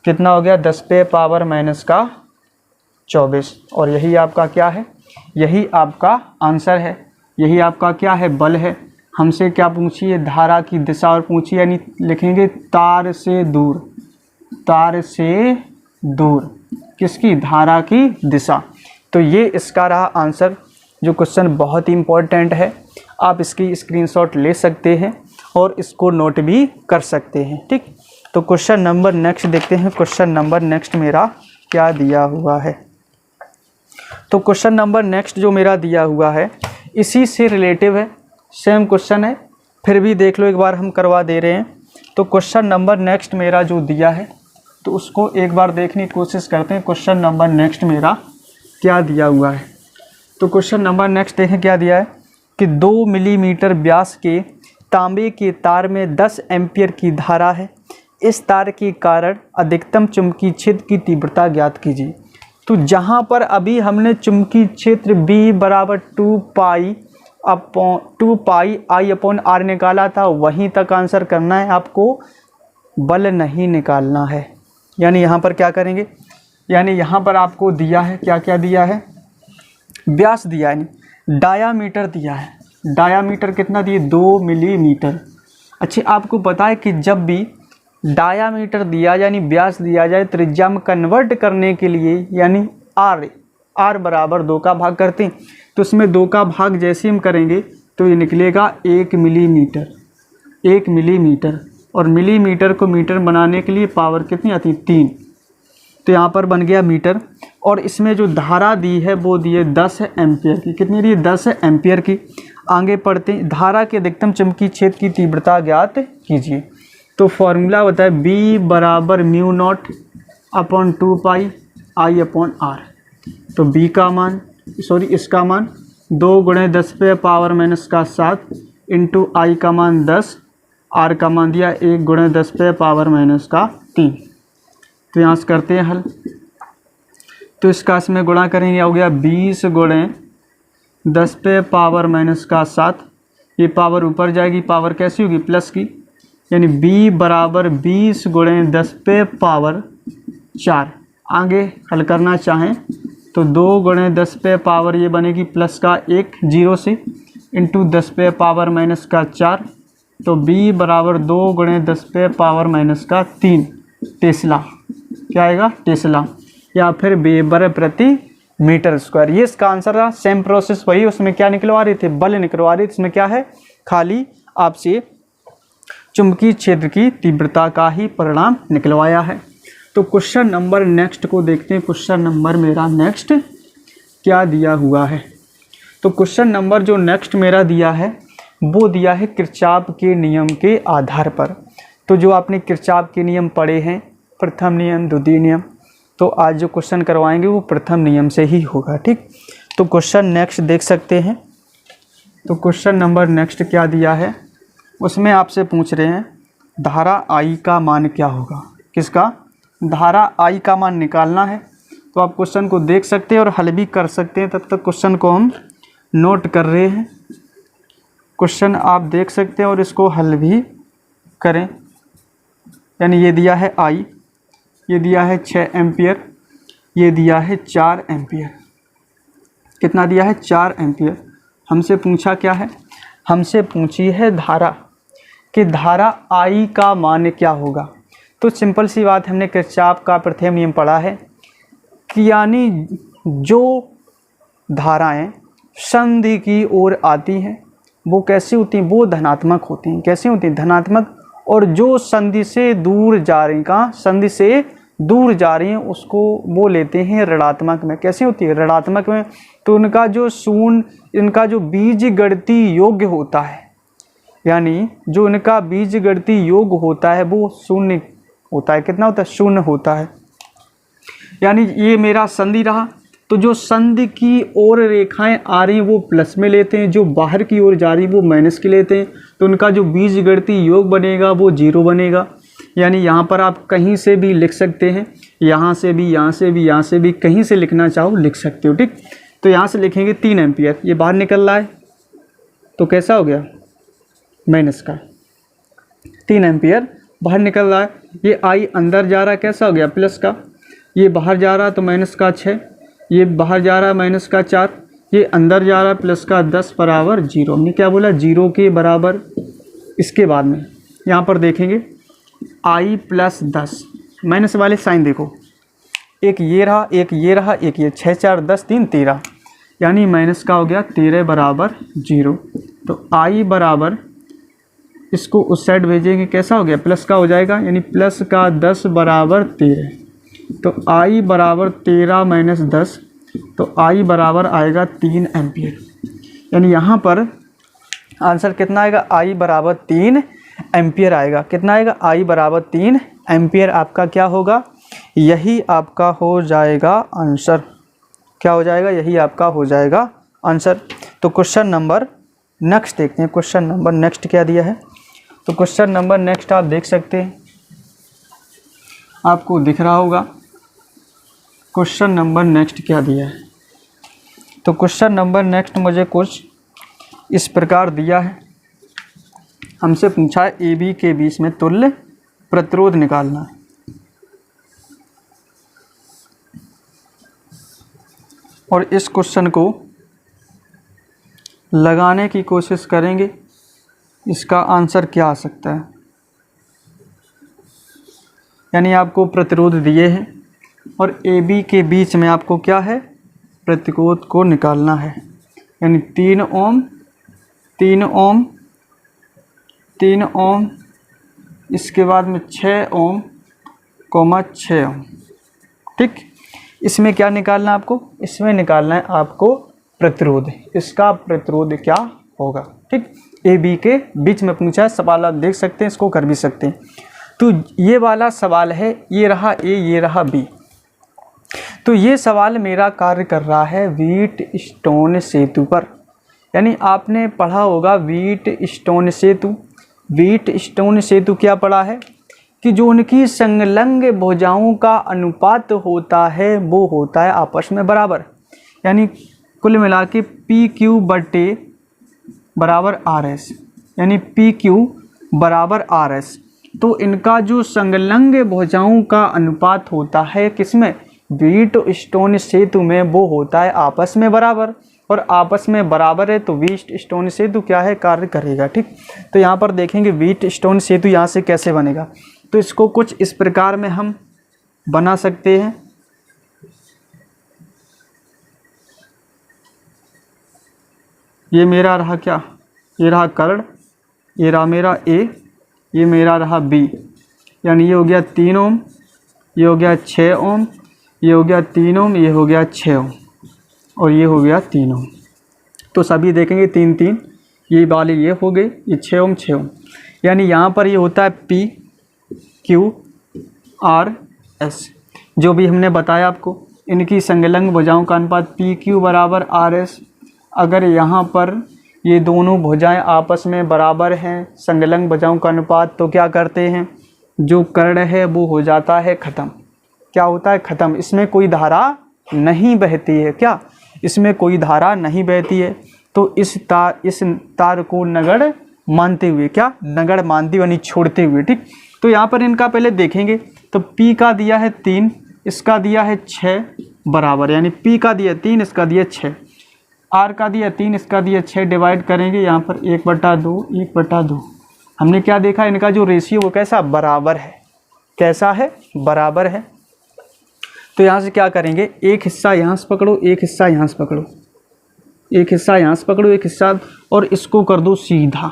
कितना हो गया 10 पे पावर माइनस का 24। और यही आपका क्या है, यही आपका आंसर है, यही आपका क्या है, बल है। हमसे क्या पूछी है, धारा की दिशा और पूछी, यानी लिखेंगे तार से दूर, तार से दूर किसकी, धारा की दिशा। तो ये इसका रहा आंसर, जो क्वेश्चन बहुत ही इम्पोर्टेंट है, आप इसकी स्क्रीनशॉट ले सकते हैं और इसको नोट भी कर सकते हैं, ठीक। तो क्वेश्चन नंबर नेक्स्ट देखते हैं, क्वेश्चन नंबर नेक्स्ट मेरा क्या दिया हुआ है। तो क्वेश्चन नंबर नेक्स्ट जो मेरा दिया हुआ है इसी से रिलेटिव है, सेम क्वेश्चन है, फिर भी देख लो, एक बार हम करवा दे रहे हैं। तो क्वेश्चन नंबर नेक्स्ट मेरा जो दिया है तो उसको एक बार देखने की कोशिश करते हैं। क्वेश्चन नंबर नेक्स्ट मेरा क्या दिया हुआ है, तो क्वेश्चन नंबर नेक्स्ट देखें क्या दिया है कि 2 मिलीमीटर व्यास के तांबे के तार में 10 एम्पियर की धारा है, इस तार के कारण अधिकतम चुंबकीय क्षेत्र की तीव्रता ज्ञात कीजिए। तो जहाँ पर अभी हमने चुंबकीय क्षेत्र B बराबर 2 पाई आई अपॉन आर निकाला था, वहीं तक आंसर करना है आपको, बल नहीं निकालना है। यानी यहाँ पर क्या करेंगे, यानी यहाँ पर आपको दिया है, क्या क्या दिया है, व्यास दिया है, डायामीटर दिया है, डायामीटर कितना दिए 2 मिलीमीटर। अच्छा, आपको पता है कि जब भी डायामीटर दिया यानी व्यास दिया जाए त्रिज्या में कन्वर्ट करने के लिए, यानी आर बराबर 2 का भाग करते हैं, तो उसमें 2 का भाग जैसे हम करेंगे तो ये निकलेगा 1 मिलीमीटर, 1 मिलीमीटर। और मिलीमीटर को मीटर बनाने के लिए पावर कितनी आती है 3, तो यहाँ पर बन गया मीटर। और इसमें जो धारा दी है वो दी है 10 एम्पियर की, कितनी दी 10 एम्पियर की। आगे पढ़ते हैं, धारा के अधिकतम चुंबकीय क्षेत्र की तीव्रता ज्ञात कीजिए। तो फॉर्मूला होता है B बराबर mu naught upon 2 pi I upon R. तो B का मान, इसका मान 2 गुणे 10 पे पावर माइनस का 7 इंटू आई का मान 10, आर का मान दिया 1 गुणे 10 पे पावर माइनस का 3। तो यहाँ से करते हैं हल, तो इसका इसमें गुणा करेंगे, हो गया 20 गुणे 10 पे पावर माइनस का 7, ये पावर ऊपर जाएगी, पावर कैसी होगी प्लस की, यानी B बराबर 20 गुणे 10 पे पावर 4। आगे हल करना चाहें तो 2 गुणे 10 पे पावर ये बनेगी प्लस का 1 0 से इंटू 10 पे पावर माइनस का 4, तो B बराबर 2 गुणे 10 पे पावर माइनस का 3 टेस्ला, क्या आएगा टेस्ला, या फिर वेबर प्रति मीटर स्क्वायर। ये इसका आंसर रहा। सेम प्रोसेस वही, उसमें क्या निकलवा रहे थे, बल निकलवा रहे थे, इसमें क्या है, खाली आपसे चुंबकीय क्षेत्र की तीव्रता का ही परिणाम निकलवाया है। तो क्वेश्चन नंबर नेक्स्ट को देखते हैं। क्वेश्चन नंबर मेरा नेक्स्ट क्या दिया हुआ है, तो क्वेश्चन नंबर जो नेक्स्ट मेरा दिया है वो दिया है किरचॉफ के नियम के आधार पर। तो जो आपने किरचॉफ के नियम पढ़े हैं, प्रथम नियम, द्वितीय नियम, तो आज जो क्वेश्चन करवाएंगे वो प्रथम नियम से ही होगा, ठीक। तो क्वेश्चन नेक्स्ट देख सकते हैं। तो क्वेश्चन नंबर नेक्स्ट क्या दिया है, उसमें आपसे पूछ रहे हैं धारा I का मान क्या होगा, किसका, धारा I का मान निकालना है। तो आप क्वेश्चन को देख सकते हैं और हल भी कर सकते हैं, तब तक क्वेश्चन को हम नोट कर रहे हैं। क्वेश्चन आप देख सकते हैं और इसको हल भी करें। यानी ये दिया है I, ये दिया है 6 एम्पियर, ये दिया है 4 एम्पियर। कितना दिया है 4 एम्पियर। हमसे पूछा क्या है, हमसे पूछी है धारा कि धारा I का मान क्या होगा। तो सिंपल सी बात, हमने किरचॉफ का प्रथम नियम पढ़ा है कि यानी जो धाराएं संधि की ओर आती हैं वो कैसी होती हैं, वो धनात्मक होती हैं। कैसी होती हैं, धनात्मक। और जो संधि से दूर जा रही, कहाँ, संधि से दूर जा रही हैं, उसको वो लेते हैं ऋणात्मक में। कैसी होती है, ऋणात्मक में। तो उनका जो शून्य, इनका जो बीजगणितीय योग्य होता है, यानी जो इनका बीजगणितीय योग होता है वो शून्य होता है। कितना होता है, शून्य होता है। यानी ये मेरा संधि रहा, तो जो संधि की ओर रेखाएं आ रही हैं वो प्लस में लेते हैं, जो बाहर की ओर जा रही हैं वो माइनस की लेते हैं। तो उनका जो बीजगणितीय योग बनेगा वो 0 बनेगा। यानी यहाँ पर आप कहीं से भी लिख सकते हैं, यहाँ से भी, यहाँ से भी, यहाँ से भी, कहीं से लिखना चाहो लिख सकते हो। ठीक, तो यहाँ से लिखेंगे 3 एम्पियर, ये बाहर निकल रहा है तो कैसा हो गया, माइनस का 3 एम्पियर बाहर निकल रहा है। ये I अंदर जा रहा है, कैसा हो गया, प्लस का। ये बाहर जा रहा है तो माइनस का 6, ये बाहर जा रहा है माइनस का 4, ये अंदर जा रहा है प्लस का 10 बराबर 0। हमने क्या बोला, 0 के बराबर। इसके बाद में यहाँ पर देखेंगे I प्लस 10, माइनस वाले साइन देखो, एक ये रहा, एक ये रहा, एक ये, 6 4 10 3 13, यानी माइनस का हो गया 13 बराबर 0। तो I बराबर, इसको उस साइड भेजेंगे, कैसा हो गया, प्लस का हो जाएगा, यानी प्लस का 10 बराबर 13। तो I बराबर 13 माइनस 10, तो I बराबर आएगा 3 एम्पियर। यानी यहाँ पर आंसर कितना आएगा, I बराबर 3 एम्पियर आएगा। कितना आएगा, I बराबर 3 एम्पियर आपका क्या होगा, यही आपका हो जाएगा आंसर। क्या हो जाएगा, यही आपका हो जाएगा आंसर। तो क्वेश्चन नंबर नेक्स्ट देखते हैं, क्वेश्चन नंबर नेक्स्ट क्या दिया है। तो क्वेश्चन नंबर नेक्स्ट आप देख सकते हैं, आपको दिख रहा होगा क्वेश्चन नंबर नेक्स्ट क्या दिया है। तो क्वेश्चन नंबर नेक्स्ट मुझे कुछ इस प्रकार दिया है, हमसे पूछा है ए बी के बीच में तुल्य प्रतिरोध निकालना है। और इस क्वेश्चन को लगाने की कोशिश करेंगे, इसका आंसर क्या आ सकता है। यानी आपको प्रतिरोध दिए हैं और ए बी के बीच में आपको क्या है, प्रतिरोध को निकालना है। यानी 3 ओम 3 ओम 3 ओम, इसके बाद में 6 ओम 6 ओम। ठीक, इसमें क्या निकालना है आपको, इसमें निकालना है आपको प्रतिरोध। इसका प्रतिरोध क्या होगा। ठीक, ए बी के बीच में पूछा है सवाल, आप देख सकते हैं, इसको कर भी सकते हैं। तो ये वाला सवाल है, ये रहा ए, ये रहा बी। तो ये सवाल मेरा कार्य कर रहा है व्हीट स्टोन सेतु पर। यानी आपने पढ़ा होगा व्हीट स्टोन सेतु। व्हीट स्टोन सेतु क्या पढ़ा है कि जो उनकी संलग्न भुजाओं का अनुपात होता है वो होता है आपस में बराबर। यानी कुल मिला के पी क्यू बटे बराबर आर एस, यानी पी क्यू बराबर आर एस। तो इनका जो संलग्न भुजाओं का अनुपात होता है किसमें, व्हीट स्टोन सेतु में, वो होता है आपस में बराबर। और आपस में बराबर है तो व्हीट स्टोन सेतु क्या है, कार्य करेगा। ठीक, तो यहाँ पर देखेंगे व्हीट स्टोन सेतु यहाँ से कैसे बनेगा। तो इसको कुछ इस प्रकार में हम बना सकते हैं। ये मेरा रहा क्या, ये रहा कर्ण, ये रहा मेरा ए, ये मेरा रहा बी। यानी ये हो गया 3 ओम, ये हो गया 6 ओम, ये हो गया 3 ओम, ये हो गया 6 ओम, और ये हो गया 3 ओम। तो सभी देखेंगे 3 3, ये वाले ये हो गए, ये 6 ओम 6 ओम। यानी यहाँ पर ये होता है पी क्यू आर एस, जो भी हमने बताया आपको, इनकी संलग्न भुजाओं का अनुपात पी क्यू बराबर आर एस। अगर यहाँ पर ये दोनों भुजाएं आपस में बराबर हैं, संलग्न भुजाओं का अनुपात, तो क्या करते हैं, जो कर्ण है वो हो जाता है ख़त्म। क्या होता है, ख़त्म। इसमें कोई धारा नहीं बहती है। क्या, इसमें कोई धारा नहीं बहती है। तो इस तार को नगण्य मानते हुए, क्या, नगण्य मानते हुए, यानी छोड़ते हुए। ठीक, तो यहाँ पर इनका पहले देखेंगे। तो P का दिया है 3, इसका दिया है 6 बराबर, यानी P का दिया 3, इसका दिया 6, R का दिया 3, इसका दिया 6, डिवाइड करेंगे यहाँ पर 1/2 1/2। हमने क्या देखा, इनका जो रेशियो वो कैसा, बराबर है। कैसा है, बराबर है। तो यहाँ से क्या करेंगे, एक हिस्सा यहाँ से पकड़ो, एक हिस्सा यहाँ से पकड़ो, एक हिस्सा यहाँ से पकड़ो, एक हिस्सा, और इसको कर दो सीधा,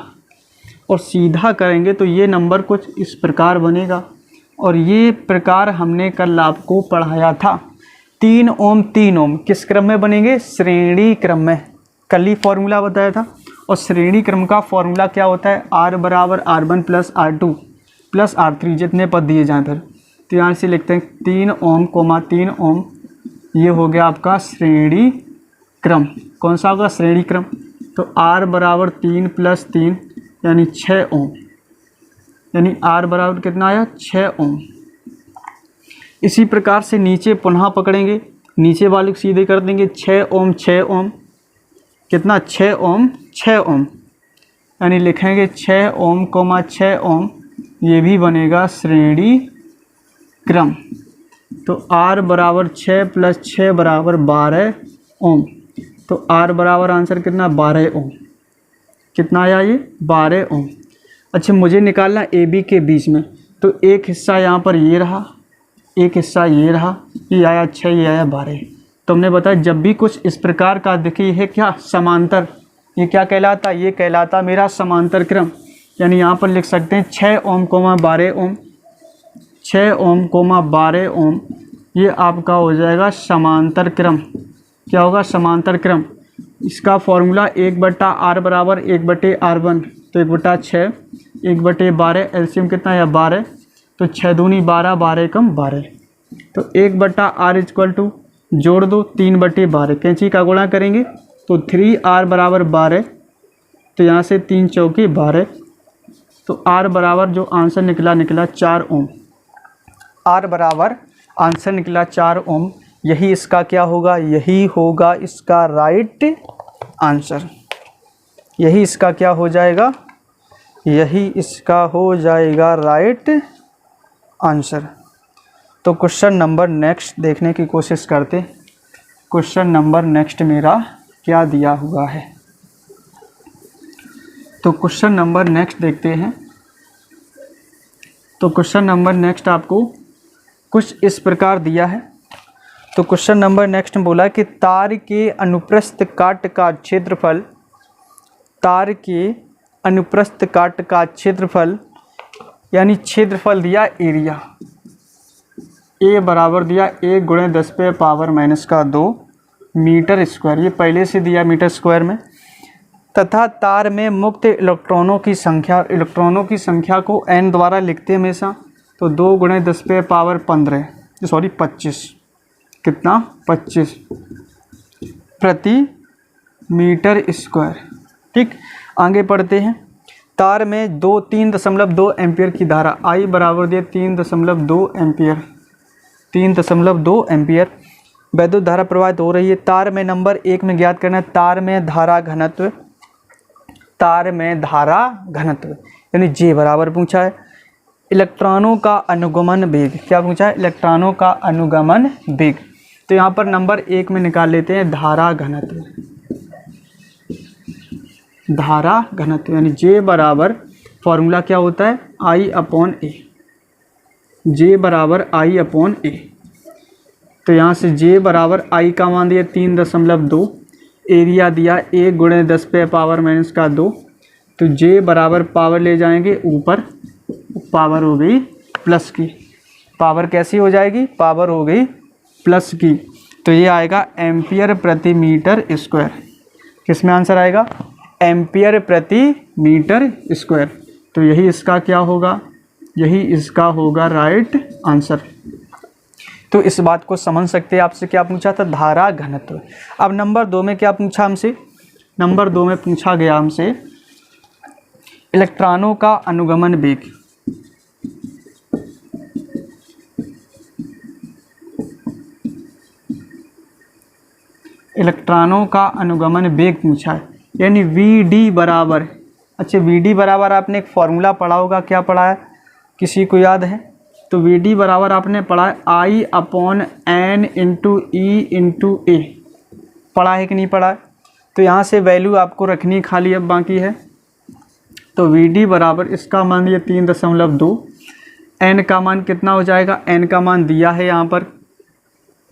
और सीधा करेंगे तो ये नंबर कुछ इस प्रकार बनेगा। और ये प्रकार हमने कल आपको पढ़ाया था। 3 ओम 3 ओम किस क्रम में बनेंगे, श्रेणी क्रम में। कल ही फॉर्मूला बताया था। और श्रेणी क्रम का फॉर्मूला क्या होता है, R बराबर R1 plus R2 plus R3, जितने पद दिए जाएँ फिर। तो यहाँ से लिखते हैं 3 ओम कोमा 3 ओम, ये हो गया आपका श्रेणी क्रम। कौन सा होगा, श्रेणी क्रम। तो R बराबर 3 प्लस 3 यानी 6 ओम, यानी R बराबर कितना आया, 6 ओम। इसी प्रकार से नीचे पुनः पकड़ेंगे, नीचे वाले को सीधे कर देंगे, 6 ओम 6 ओम, कितना, 6 ओम 6 ओम, यानी लिखेंगे 6 ओम कोमा 6 ओम, ये भी बनेगा श्रेणी क्रम। तो R बराबर 6 प्लस 6 बराबर 12 ओम। तो R बराबर आंसर कितना, 12 ओम। कितना आया ये, 12 ओम। अच्छा, मुझे निकालना AB के बीच में, तो एक हिस्सा यहाँ पर ये रहा, एक हिस्सा ये रहा, ये आया 6, ये आया 12। तो हमने बताया जब भी कुछ इस प्रकार का देखिए, ये क्या, समांतर, ये क्या कहलाता, ये कहलाता मेरा समांतर क्रम। यानी यहाँ पर लिख सकते हैं 6 ओम कोमा 12 ओम, 6 ओम कोमा 12 ओम, ये आपका हो जाएगा समांतर क्रम। क्या होगा, समांतर क्रम। इसका फॉर्मूला 1/R बराबर 1/R1, तो 1/6, 1/12, एलसीएम कितना है, 12। तो 6 दूनी 12, 12 कम 12। तो 1/R इक्वल टू, जोड़ दो 3/12, कैंची का गुणा करेंगे तो 3R बराबर 12, तो यहाँ से 3 चौके 12। तो R बराबर जो आंसर निकला 4 ओम। R बराबर आंसर निकला 4 ओम। यही इसका क्या होगा, यही होगा इसका राइट आंसर। यही इसका क्या हो जाएगा, यही इसका हो जाएगा राइट आंसर। तो क्वेश्चन नंबर नेक्स्ट देखने की कोशिश करते। क्वेश्चन नंबर नेक्स्ट मेरा क्या दिया हुआ है, तो क्वेश्चन नंबर नेक्स्ट देखते हैं। तो क्वेश्चन नंबर नेक्स्ट आपको कुछ इस प्रकार दिया है। तो क्वेश्चन नंबर नेक्स्ट में बोला कि तार के अनुप्रस्थ काट का क्षेत्रफल, तार के अनुप्रस्थ काट का क्षेत्रफल, यानी क्षेत्रफल दिया एरिया, ए बराबर दिया 1 × 10⁻⁻2 मीटर स्क्वायर, ये पहले से दिया मीटर स्क्वायर में, तथा तार में मुक्त इलेक्ट्रॉनों की संख्या, इलेक्ट्रॉनों की संख्या को n द्वारा लिखते हैं हमेशा, तो 2 × 10⁻15, सॉरी 25, कितना, 25 प्रति मीटर स्क्वायर। ठीक, आगे पढ़ते हैं। तार में 3.2 एम्पियर की धारा, I बराबर दिया 3.2 एम्पियर, 3.2 एम्पियर वैद्युत धारा प्रवाहित हो रही है। तार में नंबर 1 में ज्ञात करना है तार में धारा घनत्व, तार में धारा घनत्व यानी J बराबर पूछा है। इलेक्ट्रॉनों का अनुगमन वेग, क्या पूछा है, इलेक्ट्रॉनों का अनुगमन वेग। तो यहाँ पर नंबर 1 में निकाल लेते हैं धारा घनत्व, धारा घनत्व यानी J बराबर, फॉर्मूला क्या होता है, I/A, J बराबर I/A। तो यहाँ से J बराबर I का मान दिया 3.2, एरिया दिया 1 × 10⁻⁻2, तो J बराबर पावर ले जाएंगे ऊपर, पावर हो गई प्लस की, पावर कैसी हो जाएगी, पावर हो गई प्लस की। तो ये आएगा एम्पियर प्रति मीटर स्क्वायर, किस में आंसर आएगा, एम्पियर प्रति मीटर स्क्वायर। तो यही इसका क्या होगा, यही इसका होगा राइट आंसर। तो इस बात को समझ सकते हैं। आपसे क्या पूछा था, धारा घनत्व। अब नंबर 2 में क्या पूछा हमसे, नंबर 2 में पूछा गया हमसे इलेक्ट्रॉनों का अनुगमन वेग। इलेक्ट्रॉनों का अनुगमन वेग पूछा है, यानी VD बराबर, अच्छा VD बराबर आपने एक फॉर्मूला पढ़ा होगा, क्या पढ़ा है, किसी को याद है, तो VD बराबर आपने पढ़ा है I/N × E × A, पढ़ा है कि नहीं पढ़ा है। तो यहाँ से वैल्यू आपको रखनी खाली अब बाकी है। तो VD बराबर इसका मान दिया 3.2, n का मान कितना हो जाएगा, n का मान दिया है यहाँ पर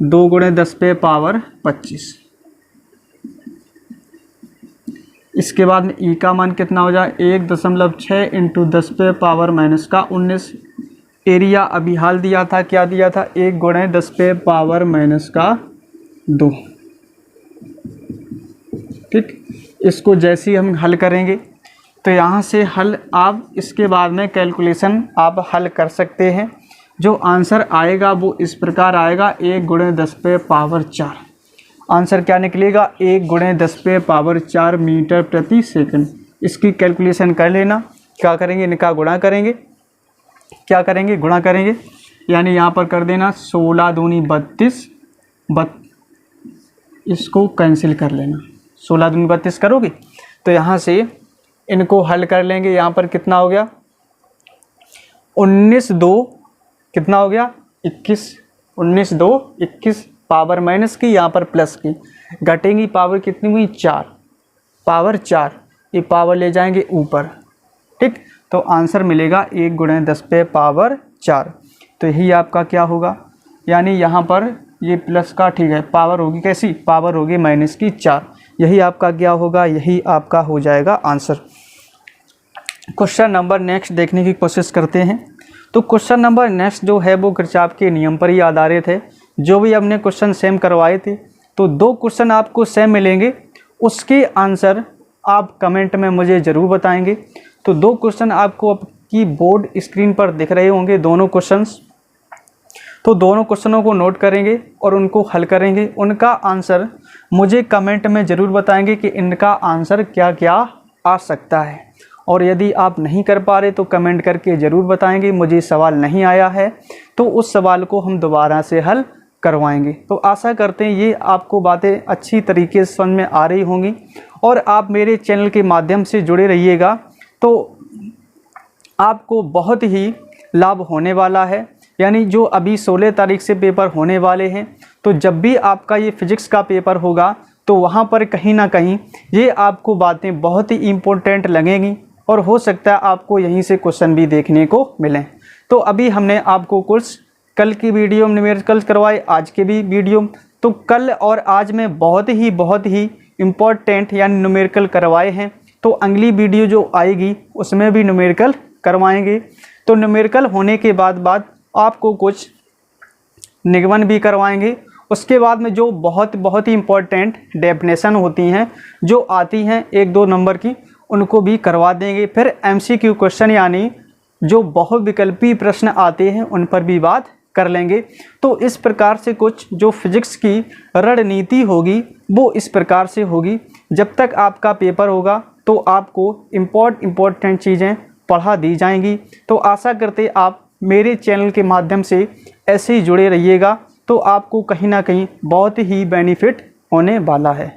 2 × 10⁻25। इसके बाद में E का मान कितना हो जाए 1.6 × 10⁻−19। एरिया अभी हाल दिया था, क्या दिया था, 1 × 10⁻−2। ठीक, इसको जैसे ही हम हल करेंगे तो यहाँ से हल आप इसके बाद में कैलकुलेशन आप हल कर सकते हैं। जो आंसर आएगा वो इस प्रकार आएगा 1 × 10⁻4। आंसर क्या निकलेगा 1 × 10⁻4 मीटर प्रति सेकंड। इसकी कैलकुलेशन कर लेना। क्या करेंगे, इनका गुणा करेंगे, क्या करेंगे, गुणा करेंगे, यानी यहाँ पर कर देना 16 दूनी 32, इसको कैंसिल कर लेना। 16 दूनी 32 करोगे तो यहाँ से इनको हल कर लेंगे। यहाँ पर कितना हो गया 19 2 कितना हो गया 21, 19 2 21, पावर माइनस की यहाँ पर प्लस की, घटेंगी पावर कितनी हुई 4, पावर 4, ये पावर ले जाएंगे ऊपर। ठीक, तो आंसर मिलेगा 1 × 10⁻4। तो यही आपका क्या होगा, यानी यहाँ पर ये प्लस का ठीक है, पावर होगी कैसी, पावर होगी -4। यही आपका क्या होगा, यही आपका हो जाएगा आंसर। क्वेश्चन नंबर नेक्स्ट देखने की कोशिश करते हैं। तो क्वेश्चन नंबर नेक्स्ट जो है वो किरचॉफ के नियम पर ही आधारित है। जो भी हमने क्वेश्चन सेम करवाए थे, तो 2 क्वेश्चन आपको सेम मिलेंगे, उसके आंसर आप कमेंट में मुझे ज़रूर बताएंगे। तो 2 क्वेश्चन आपको आपकी बोर्ड स्क्रीन पर दिख रहे होंगे, दोनों क्वेश्चंस। तो दोनों क्वेश्चनों को नोट करेंगे और उनको हल करेंगे। उनका आंसर मुझे कमेंट में ज़रूर बताएंगे कि इनका आंसर क्या क्या आ सकता है। और यदि आप नहीं कर पा रहे तो कमेंट करके ज़रूर बताएंगे मुझे सवाल नहीं आया है, तो उस सवाल को हम दोबारा से हल करवाएंगे। तो आशा करते हैं ये आपको बातें अच्छी तरीके से समझ में आ रही होंगी और आप मेरे चैनल के माध्यम से जुड़े रहिएगा, तो आपको बहुत ही लाभ होने वाला है। यानी जो अभी 16 तारीख से पेपर होने वाले हैं, तो जब भी आपका ये फिजिक्स का पेपर होगा तो वहाँ पर कहीं ना कहीं ये आपको बातें बहुत ही इम्पोर्टेंट लगेंगी और हो सकता है आपको यहीं से क्वेश्चन भी देखने को मिलें। तो अभी हमने आपको कुछ कल की वीडियो में न्यूमेरिकल्स करवाए, आज के भी वीडियो, तो कल और आज में बहुत ही इम्पोर्टेंट यानी न्यूमेरिकल करवाए हैं। तो अगली वीडियो जो आएगी उसमें भी न्यूमेरिकल करवाएंगे। तो न्यूमेरिकल होने के बाद आपको कुछ निगमन भी करवाएंगे। उसके बाद में जो बहुत ही इम्पोर्टेंट डेफिनेशन होती हैं, जो आती हैं 1-2 नंबर की, उनको भी करवा देंगे। फिर MCQ क्वेश्चन यानी जो बहुविकल्पी प्रश्न आते हैं उन पर भी बात कर लेंगे। तो इस प्रकार से कुछ जो फिजिक्स की रणनीति होगी वो इस प्रकार से होगी। जब तक आपका पेपर होगा तो आपको इम्पोर्टेंट चीज़ें पढ़ा दी जाएंगी। तो आशा करते आप मेरे चैनल के माध्यम से ऐसे ही जुड़े रहिएगा, तो आपको कहीं ना कहीं बहुत ही बेनिफिट होने वाला है।